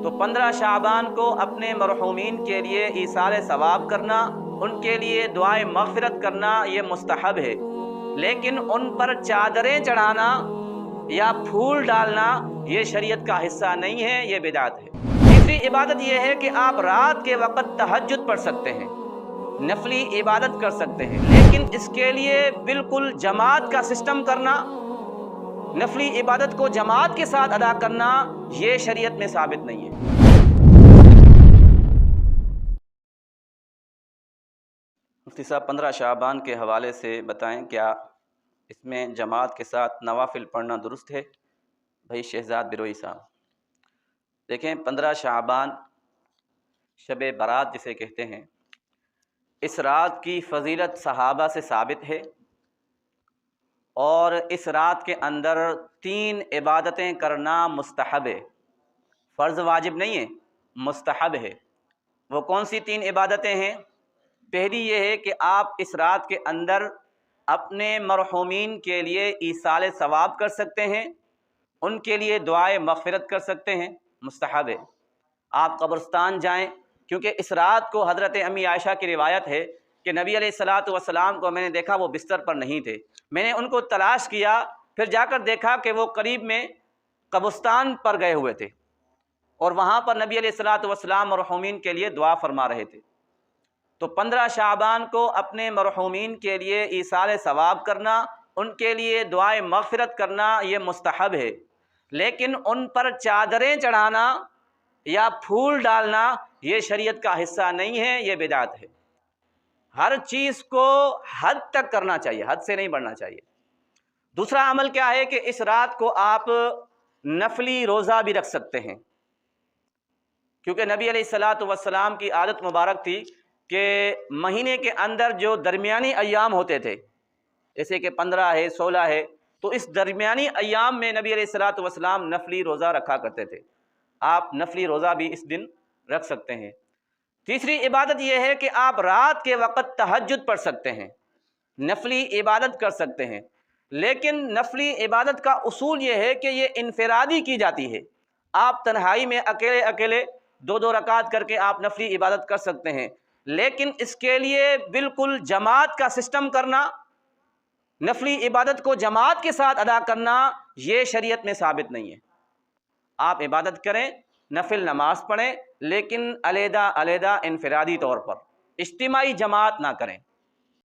تو 15 شعبان کو اپنے مرحومین کے لیے ایصال ثواب کرنا، ان کے لیے دعائے مغفرت کرنا یہ مستحب ہے، لیکن ان پر چادریں چڑھانا یا پھول ڈالنا یہ شریعت کا حصہ نہیں ہے، یہ بدعت ہے۔ تیسری عبادت یہ ہے کہ آپ رات کے وقت تہجد پڑھ سکتے ہیں، نفلی عبادت کر سکتے ہیں، لیکن اس کے لیے بالکل جماعت کا سسٹم کرنا، نفلی عبادت کو جماعت کے ساتھ ادا کرنا یہ شریعت میں ثابت نہیں ہے۔ مفتی صاحب 15 شعبان کے حوالے سے بتائیں، کیا اس میں جماعت کے ساتھ نوافل پڑھنا درست ہے؟ بھائی شہزاد بروئی صاحب، دیکھیں 15 شعبان شب برات جسے کہتے ہیں، اس رات کی فضیلت صحابہ سے ثابت ہے، اور اس رات کے اندر 3 عبادتیں کرنا مستحب ہے، فرض واجب نہیں ہے، مستحب ہے۔ وہ کون سی 3 عبادتیں ہیں؟ پہلی یہ ہے کہ آپ اس رات کے اندر اپنے مرحومین کے لیے ایصال ثواب کر سکتے ہیں، ان کے لیے دعائے مغفرت کر سکتے ہیں، مستحب ہے۔ آپ قبرستان جائیں، کیونکہ اس رات کو حضرت امی عائشہ کی روایت ہے کہ نبی علیہ الصلاۃ والسلام کو میں نے دیکھا وہ بستر پر نہیں تھے، میں نے ان کو تلاش کیا، پھر جا کر دیکھا کہ وہ قریب میں قبرستان پر گئے ہوئے تھے، اور وہاں پر نبی علیہ الصلاۃ والسلام مرحومین کے لیے دعا فرما رہے تھے۔ تو 15 شعبان کو اپنے مرحومین کے لیے ایصال ثواب کرنا، ان کے لیے دعائے مغفرت کرنا یہ مستحب ہے، لیکن ان پر چادریں چڑھانا یا پھول ڈالنا یہ شریعت کا حصہ نہیں ہے، یہ بدعت ہے۔ ہر چیز کو حد تک کرنا چاہیے، حد سے نہیں بڑھنا چاہیے۔ دوسرا عمل کیا ہے کہ اس رات کو آپ نفلی روزہ بھی رکھ سکتے ہیں، کیونکہ نبی علیہ الصلاۃ والسلام کی عادت مبارک تھی کہ مہینے کے اندر جو درمیانی ایام ہوتے تھے، جیسے کہ 15 ہے، 16 ہے، تو اس درمیانی ایام میں نبی علیہ الصلاۃ والسلام نفلی روزہ رکھا کرتے تھے، آپ نفلی روزہ بھی اس دن رکھ سکتے ہیں۔ تیسری عبادت یہ ہے کہ آپ رات کے وقت تہجد پڑھ سکتے ہیں، نفلی عبادت کر سکتے ہیں، لیکن نفلی عبادت کا اصول یہ ہے کہ یہ انفرادی کی جاتی ہے، آپ تنہائی میں اکیلے اکیلے 2 رکعت کر کے آپ نفلی عبادت کر سکتے ہیں، لیکن اس کے لیے بالکل جماعت کا سسٹم کرنا، نفلی عبادت کو جماعت کے ساتھ ادا کرنا یہ شریعت میں ثابت نہیں ہے۔ آپ عبادت کریں، نفل نماز پڑھیں، لیکن علیحدہ علیحدہ انفرادی طور پر، اجتماعی جماعت نہ کریں۔